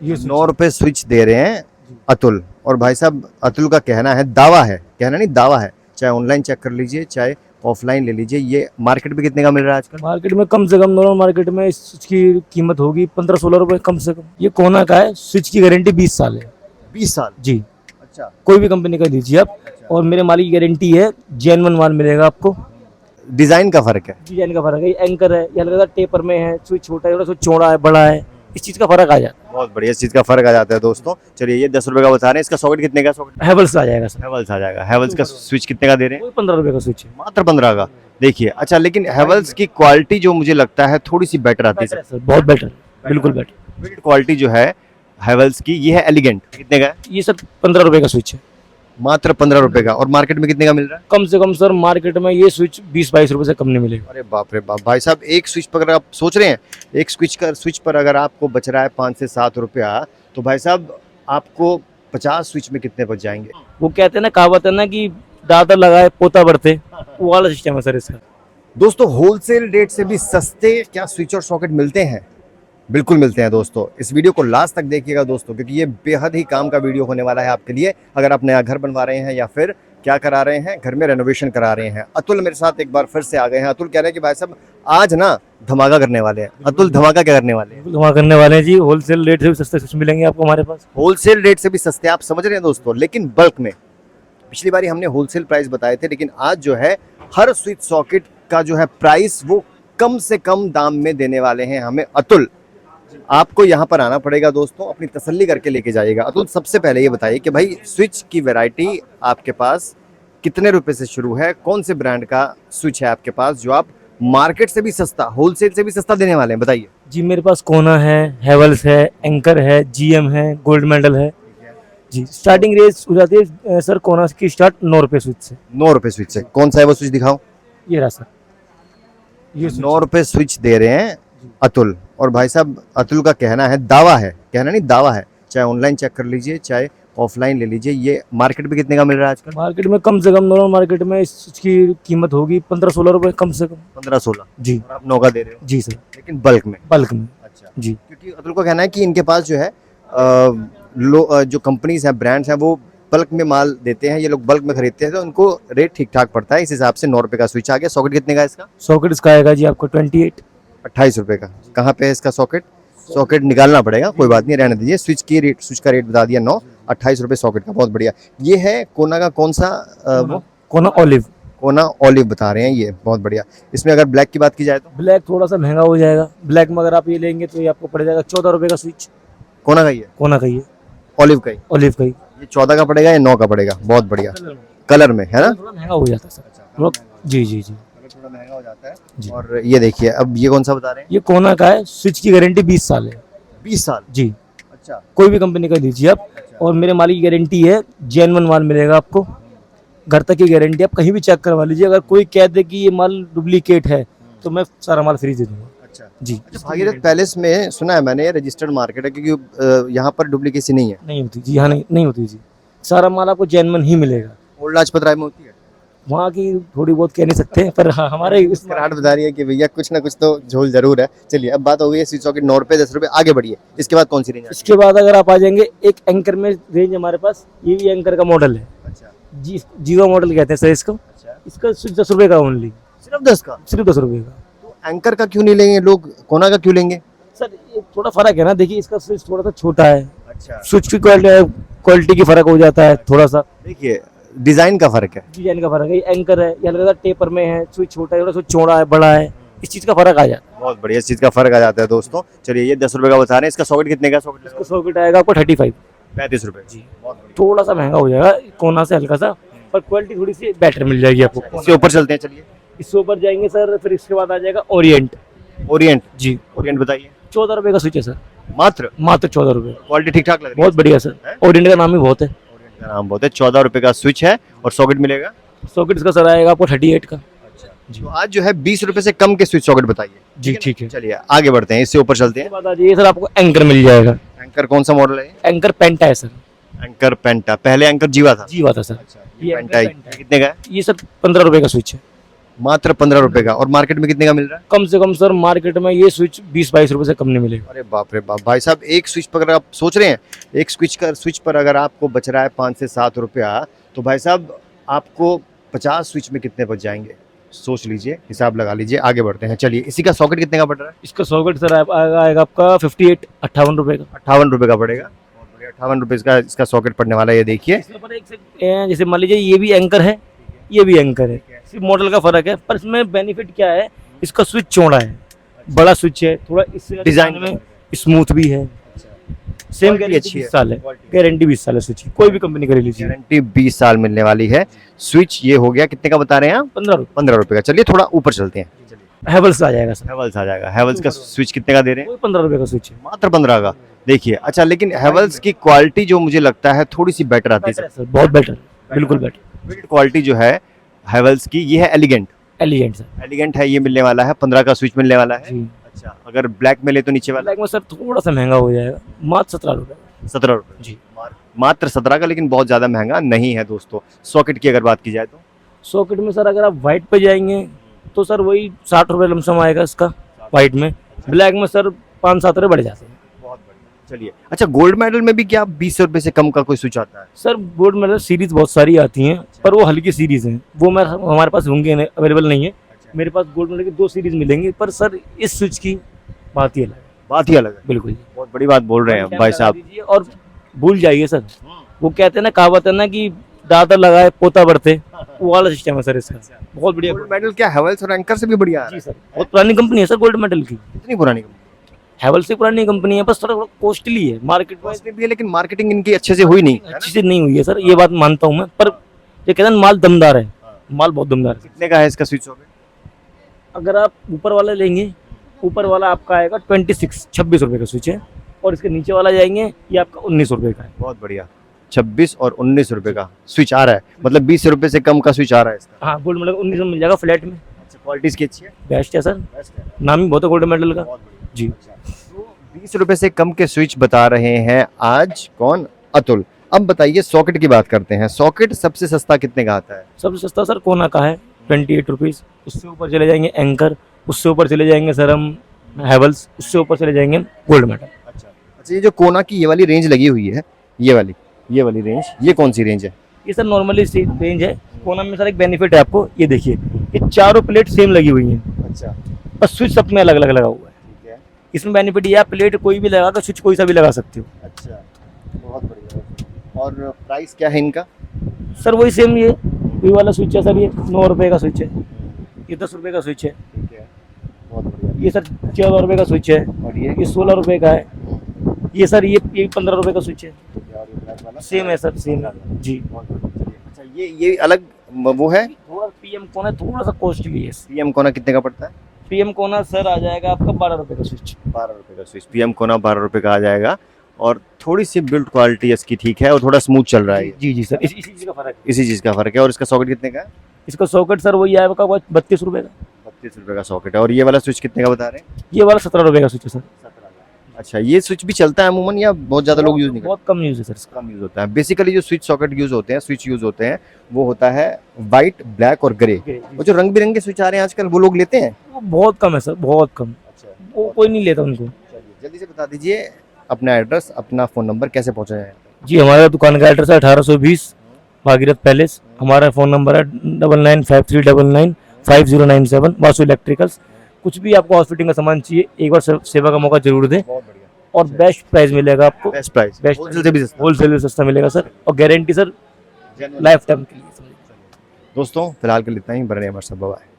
ये 9 रुपए स्विच दे रहे हैं अतुल। और भाई साहब अतुल का कहना है, दावा है, कहना नहीं दावा है, चाहे ऑनलाइन चेक कर लीजिए चाहे ऑफलाइन ले लीजिए, ये मार्केट में कितने का मिल रहा है आजकल? मार्केट में कम से कम नॉर्मल मार्केट में इस स्विच की कीमत होगी 15-16 रुपए कम से कम। ये कोना का है, स्विच की गारंटी 20 साल है 20 साल? जी। अच्छा। कोई भी कंपनी का लीजिए आप। और मेरे मालिक की गारंटी है, जेन्युइन माल मिलेगा आपको। डिजाइन का फर्क है? डिजाइन का फर्क है, ये एंकर है, ये हल्का टेपर में है, स्विच छोटा है, स्विच चौड़ा है, बड़ा है, इस चीज का फर्क आ जाता है। बहुत बढ़िया, इस चीज का फर्क आ जाता है दोस्तों। चलिए ये 10 रुपए का बता रहे हैं, इसका सॉकेट कितने का? सॉकेट हैवेल्स आ जाएगा सर, हैवेल्स आ जाएगा। हैवेल्स का स्विच कितने का दे रहे हैं? कोई 15 रुपए का स्विच है। मात्र 15 का। देखिए अच्छा, लेकिन हैवेल्स की क्वालिटी जो मुझे लगता है थोड़ी सी बेटर आती है सर, बहुत बेटर, बिल्कुल बेटर। बिल्ड क्वालिटी जो है हैवेल्स की, ये है एलिगेंट। कितने का है? ये सर 15 रुपए का स्विच है। मात्र 15 रुपए का। और मार्केट में कितने का मिल रहा है? कम से कम सर मार्केट में ये स्विच 20-22 रुपए से कम नहीं मिलेगा। अरे बाप रे बाप भाई साहब, एक स्विच पर अगर आप सोच रहे हैं, एक स्विच पर अगर आपको बच रहा है 5 से 7 रुपया, तो भाई साहब आपको 50 स्विच में कितने बच जाएंगे? वो कहते हैं ना, कहावत है ना कि दादा लगाए पोता बढ़ते, वो वाला सिस्टम है सर इसका। दोस्तों होलसेल रेट से भी सस्ते क्या स्विच और सॉकेट मिलते हैं? बिल्कुल मिलते हैं दोस्तों। इस वीडियो को लास्ट तक देखिएगा दोस्तों, क्योंकि ये बेहद ही काम का वीडियो होने वाला है आपके लिए। अगर आप नया घर बनवा रहे हैं या फिर क्या करा रहे हैं, घर में रेनोवेशन करा रहे हैं। अतुल मेरे साथ एक बार फिर से आ गए हैं। अतुल कह रहे हैं कि भाई साहब आज ना धमाका करने वाले हैं। अतुल धमाका क्या करने वाले हैं? वहाँ करने वाले हैं जी, होलसेल रेट से भी सस्ते स्विच मिलेंगे आपको हमारे पास। होलसेल रेट से भी सस्ते, आप समझ रहे हैं दोस्तों, लेकिन बल्क में। पिछली बारी हमने होलसेल प्राइस बताए थे, लेकिन आज जो है हर स्विच सॉकेट का जो है प्राइस वो कम से कम दाम में देने वाले हैं हमें अतुल। आपको यहाँ पर आना पड़ेगा दोस्तों, अपनी तसल्ली करके लेके जाइएगा। अतुल सबसे पहले ये बताइए कि भाई स्विच की वैरायटी आपके पास कितने रुपए से शुरू है, कौन से ब्रांड का स्विच है आपके पास जो आप मार्केट से भी सस्ता, होलसेल से भी सस्ता देने वाले हैं, बताइए। जी मेरे पास कोना है, हैवेल्स है, एंकर है, जीएम है, गोल्ड मेडल है जी। स्टार्टिंग रेट हो जाती है सर कोना की स्टार्ट 9 रुपए स्विच से। 9 रुपए स्विच से? कौन सा है वो स्विच, दिखाओ। ये रहा सर, ये 9 रुपए स्विच दे रहे हैं अतुल। और भाई साहब अतुल का कहना है, दावा है, कहना नहीं दावा है, चाहे ऑनलाइन चेक कर लीजिए चाहे ऑफलाइन ले लीजिए, ये मार्केट में कितने का मिल रहा है आजकल? मार्केट में कम से कम नॉर्मल मार्केट में इस स्विच की कीमत होगी 15-16 रुपए कम से कम। 15-16 जी। और आप 9 का दे रहे हो? जी सर, लेकिन बल्क में? बल्क में। अच्छा जी। क्योंकि अतुल का कहना है कि इनके पास जो है जो कंपनीज हैं, ब्रांड्स हैं, वो बल्क में माल देते हैं, ये लोग बल्क में खरीदते हैं, तो उनको रेट ठीक ठाक पड़ता है। इस हिसाब से 9 रुपए का स्विच आ गया। सॉकेट कितने का है इसका? सॉकेट इसका आएगा जी आपको 28 रुपए का। कहाँ पे है इसका सॉकेट? सॉकेट निकालना पड़ेगा, कोई बात नहीं, रहने दीजिए। स्विच का रेट बता दिया 9, 28 रुपए सॉकेट का। बहुत बढ़िया। ये है कोना का कौन सा? वो कोना ऑलिव। कोना ऑलिव बता रहे हैं, ये बहुत बढ़िया। इसमें अगर ब्लैक की बात की जाए तो? ब्लैक थोड़ा सा महंगा हो जाएगा, ब्लैक में अगर आप ये लेंगे तो ये आपको पड़ जाएगा 14 रुपए का स्विच। कोना का ही है? कोना का ही है, ऑलिव का ही? ऑलिव का ही। ये 14 का पड़ेगा या 9 का पड़ेगा? बहुत बढ़िया। कलर में है ना? थोड़ा महंगा हो जाता है सर। जी जी जी, थोड़ा महंगा हो जाता है। जी। और ये देखिए, अब ये कौन सा बता रहे हैं? ये कोना का है, स्विच की गारंटी 20 साल है 20 साल? जी। अच्छा। कोई भी कंपनी का लीजिए आप। और मेरे मालिक की गारंटी है, जेन्युइन माल मिलेगा आपको, घर तक की गारंटी। आप कहीं भी चेक करवा लीजिए, अगर कोई कह दे कि ये माल डुप्लीकेट है तो मैं सारा माल फ्री दे दूंगा। अच्छा जी। अच्छा। भागीरथ पैलेस में सुना है मैंने, रजिस्टर्ड मार्केट है, क्योंकि यहाँ पर डुप्लीकेसी नहीं है। नहीं होती जी, यहाँ नहीं होती जी, सारा माल आपको जेन्युइन ही मिलेगा। ओल्ड लाजपत राय में होती है? वहाँ की थोड़ी बहुत कह नहीं सकते, पर हाँ हमारे इस कराट बता रही है कि भैया कुछ ना कुछ तो झोल जरूर है। चलिए अब बात हो गई है स्विच सॉकेट 9 रुपए 10 रुपए, आगे बढ़िए। इसके बाद कौन सी रेंज? इसके बाद अगर आप आ जाएंगे, एक एंकर में रेंज हमारे पास, ये भी एंकर का मॉडल है अच्छा जी, जीरो मॉडल कहते हैं सर इसको। अच्छा। इसका स्विच 10 रुपए का ओनली, सिर्फ 10 का? सिर्फ 10 रुपए का। तो एंकर का क्यों नहीं लेंगे लोग, कोना का क्यों लेंगे? सर ये थोड़ा फर्क है ना, देखिए इसका स्विच थोड़ा सा छोटा है, अच्छा। स्विच की क्वालिटी की फर्क हो जाता है थोड़ा सा, देखिए डिजाइन का फर्क है, डिजाइन का फर्क है। ये एंकर है, ये हल्का टेपर में है, स्विच छोटा है, स्विच चौड़ा है, बड़ा है, इस चीज का फर्क आ जाता है। बहुत बढ़िया, इस चीज का फर्क आ जाता है दोस्तों। चलिए ये 10 रुपए का बता रहे हैं, इसका सॉकेट कितने का? सॉकेट इसका सॉकेट आएगा आपको 35। 35 रुपए जी। बहुत बढ़िया। थोड़ा सा महंगा हो जाएगा कोना से हल्का सा, पर क्वालिटी थोड़ी सी बेटर मिल जाएगी आपको। इसके ऊपर चलते हैं, चलिए। इससे ऊपर जाएंगे सर, फिर इसके बाद आ जाएगा ओरिएंट। ओरिएंट? जी। ओरिएंट बताइए। 14 रुपए का स्विच है सर, मात्र? मात्र 14 रुपए। क्वालिटी ठीक ठाक लग रही है? बहुत बढ़िया सर, ओरिएंट का नाम ही बहुत है। ओरिएंट का नाम बहुत है। 14 रुपए का स्विच है और सॉकेट मिलेगा? सॉकेट इसका सर आएगा आपको 38 का। तो आज जो है 20 रुपए से कम के स्विच सॉकेट बताइए। जी ठीक है। चलिए आगे बढ़ते हैं, इससे ऊपर चलते हैं। इसके बाद आ जाइए सर, आपको एंकर मिल जाएगा। एंकर कौन सा मॉडल है? एंकर पेंटा है सर। एंकर पेंटा, पहले एंकर जीवा था? जी बात है सर। ये पेंटा है, कितने का है? ये सर 15 रुपए का स्विच है। मात्र 15 रुपए का। और मार्केट में कितने का मिल रहा है? कम से कम सर मार्केट में ये स्विच 20-22 रुपए से कम नहीं मिलेगा। अरे बाप रे बाप भाई साहब, एक स्विच पर अगर आप सोच रहे हैं, एक स्विच पर अगर आपको बच रहा है 5 से 7 रुपया, तो भाई साहब आपको 50 स्विच में कितने बच जाएंगे? सोच लीजिए, हिसाब लगा लीजिए। आगे बढ़ते हैं, चलिए। इसी का सॉकेट कितने का पड़ रहा है? इसका सॉकेट सर आएगा आपका 58 रुपए का। 58 रुपए का पड़ेगा। 58 रुपए का इसका सॉकेट पड़ने वाला है, ये देखिए। इसके ऊपर एक से जैसे मान लीजिए ये भी एंकर है, ये भी एंकर है, सिर्फ मॉडल का फर्क है। पर इसमें बेनिफिट क्या है, इसका स्विच चौड़ा है, बड़ा स्विच है, थोड़ा इससे डिजाइन में स्मूथ भी है। सेम Quality गारंटी अच्छी है। 20 साल है, गारंटी 20 साल है स्विच की, कोई भी कंपनी का ले लीजिए। गारंटी 20 साल मिलने वाली है। स्विच ये हो गया, कितने का बता रहे हैं आप? 15 रुपए 15 रुपए का। चलिए थोड़ा ऊपर चलते हैं। हैवल्स आ जाएगा सर, हैवल्स आ जाएगा। हैवल्स का स्विच कितने का दे रहे हैं? कोई 15 रुपए का स्विच है। मात्र 15 का। देखिए, अच्छा, लेकिन हैवल्स की क्वालिटी जो मुझे लगता है थोड़ी सी बेटर आती है बेटर है सर, बहुत बेटर, बिल्कुल बेटर। बिल्ड क्वालिटी जो है हैवल्स की, ये है एलिगेंट। एलिगेंट सर एलिगेंट है, ये मिलने वाला है। 15 का स्विच मिलने वाला है। जी। अच्छा, अगर ब्लैक में ले तो नीचे वाला ब्लैक में सर थोड़ा सा महंगा हो जाएगा, मात्र 17 रुपए 17 रुपए। जी। मात्र 17 का, लेकिन बहुत ज्यादा महंगा नहीं है दोस्तों। सॉकेट की अगर बात की जाए तो सॉकेट में सर अगर आप व्हाइट पे जाएंगे तो सर वही 60 रुपए लमसम आएगा इसका व्हाइट में। ब्लैक में सर 5-7 रुपए बढ़ जाते हैं। बहुत बढ़िया। चलिए, अच्छा, गोल्ड मेडल में भी क्या 20 रुपए से कम का कोई स्विच आता है? सर गोल्ड मेडल सीरीज बहुत सारी आती हैं, पर वो हल्की सीरीज हैं, वो मैं हमारे पास होंगे अवेलेबल नहीं है। मेरे पास गोल्ड मेडल की 2 सीरीज मिलेंगी, पर सर इस स्विच की बात ही अलग है। बात ही अलग है। बिल्कुल बहुत बड़ी बात बोल रहे हैं भाई साहब। दीजिए और भूल जाइए सर, वो कहते हैं ना, कहावत है ना कि दादा लगाए पोता बढ़ते, वो वाला सिस्टम है सर इसका। बहुत बढ़िया गोल्ड मेडल क्या हैवल्स और एंकर से भी बढ़िया जी है? सर, बहुत पुरानी कंपनी है सर गोल्ड मेडल की। इतनी पुरानी कंपनी हैवल्स से पुरानी कंपनी है, बस थोड़ा कॉस्टली है मार्केट में, कॉस्टली भी है, लेकिन मार्केटिंग इनकी अच्छे से हुई नहीं है ना? अच्छी से नहीं हुई है सर, ये बात मानता हूँ मैं। पर ये कहते हैं माल दमदार है, माल बहुत दमदार है। कितने का है इसका स्विच सॉकेट? अगर आप ऊपर वाला लेंगे, ऊपर वाला आपका आएगा 26 रुपए का स्विच है, और इसके नीचे वाला जाएंगे ये आपका 19 रुपए का है। बहुत बढ़िया। 26 और 19 रुपए का स्विच आ रहा है, मतलब 20 रुपए से कम का स्विच आ रहा है इसका। हाँ, गोल्ड मेडल 19 में मिल जाएगा फ्लैट में। अच्छा, क्वालिटी इसकी अच्छी है, बेस्ट है सर, नाम ही बहुत है गोल्ड मेडल का। जी। तो 20 रुपए से कम के स्विच बता रहे हैं आज कौन? अतुल। अब बताइए, सॉकेट की बात करते हैं। सॉकेट सबसे सस्ता कितने का आता है? सबसे सस्ता सर कोना का है 28 रुपीज़, उससे ऊपर चले जाएंगे एंकर, उससे ऊपर चले जाएंगे सर हम हैवल्स, उससे ऊपर चले जाएंगे गोल्ड मेडल। अच्छा, ये जो कोना की ये वाली रेंज लगी हुई है, ये वाली रेंज, ये कौन सी रेंज है? ये सर नॉर्मली रेंज है। कोना में सर एक बेनिफिट है आपको, ये देखिए, ये चारों प्लेट सेम लगी हुई हैं, अच्छा, बस स्विच सब में अलग अलग लगा हुआ है। ठीक है। इसमें बेनिफिट ये है, आप प्लेट कोई भी लगा कर स्विच कोई सा भी लगा सकते हो। अच्छा, बहुत बढ़िया। और प्राइस क्या है इनका? सर वही सेम ये वाला स्विच है सर, ये 9 रुपए का स्विच है, ये 10 रुपए का स्विच है, ठीक है, बहुत बढ़िया। ये सर 14 रुपए का स्विच है, और ये ये 16 रुपए का है, ये सर ये 15 रुपए का स्विच है। सेम है सर, सेम जी। अच्छा, ये अलग वो है। थोड़ा पीएम कोना थोड़ा सा कॉस्टली है। पीएम कोना कितने का पड़ता है? पीएम कोना सर आ जाएगा आपका 12 रुपए का स्विच। 12 रुपए का स्विच। पीएम कोना 12 रुपए का आ जाएगा, और थोड़ी सी बिल्ड क्वालिटी इसकी ठीक है, और थोड़ा स्मूथ चल रहा है। जी जी सर, इसी चीज का फर्क है। इसी चीज का फर्क है। और इसका सॉकेट कितने का है? इसका सॉकेट सर वही आएगा 32 रुपए का। 32 रुपए का सॉकेट है। और ये वाला स्विच कितने का बता रहे हैं? ये वाला 17 रुपए का स्विच है सर। अच्छा, ये स्विच भी चलता है अमूमन, या बहुत ज्यादा लोग यूज नहीं करते? बहुत कम यूज है सर इसका। कम यूज होता है। बेसिकली जो स्विच सॉकेट यूज होते हैं, स्विच यूज होते हैं, वो होता है व्हाइट, ब्लैक और ग्रे। और जो रंग बिरंगे स्विच आ रहे हैं आजकल, वो लोग लेते हैं? वो बहुत कम है सर, बहुत कम। अच्छा, वो कोई नहीं लेता उनको। चलिए जल्दी से बता दीजिए अपना एड्रेस, अपना फोन नंबर, कैसे पहुंचा जाए? जी, हमारा दुकान का एड्रेस है 1820 भागीरथ पैलेस। हमारा फ़ोन नंबर है 9953995097, वासु इलेक्ट्रिकल्स। कुछ भी आपको हॉस्पिटल का सामान चाहिए, एक बार सेवा का मौका जरूर दें, बहुत बढ़िया। और बेस्ट प्राइस मिलेगा आपको। बेस्ट प्राइस, बेस्ट होलसेल से भी सस्ता। होलसेल से सस्ता मिलेगा सर, और गारंटी सर लाइफ टाइम के लिए। दोस्तों फिलहाल के लिए इतना ही। बने हमारे साथ, बाय।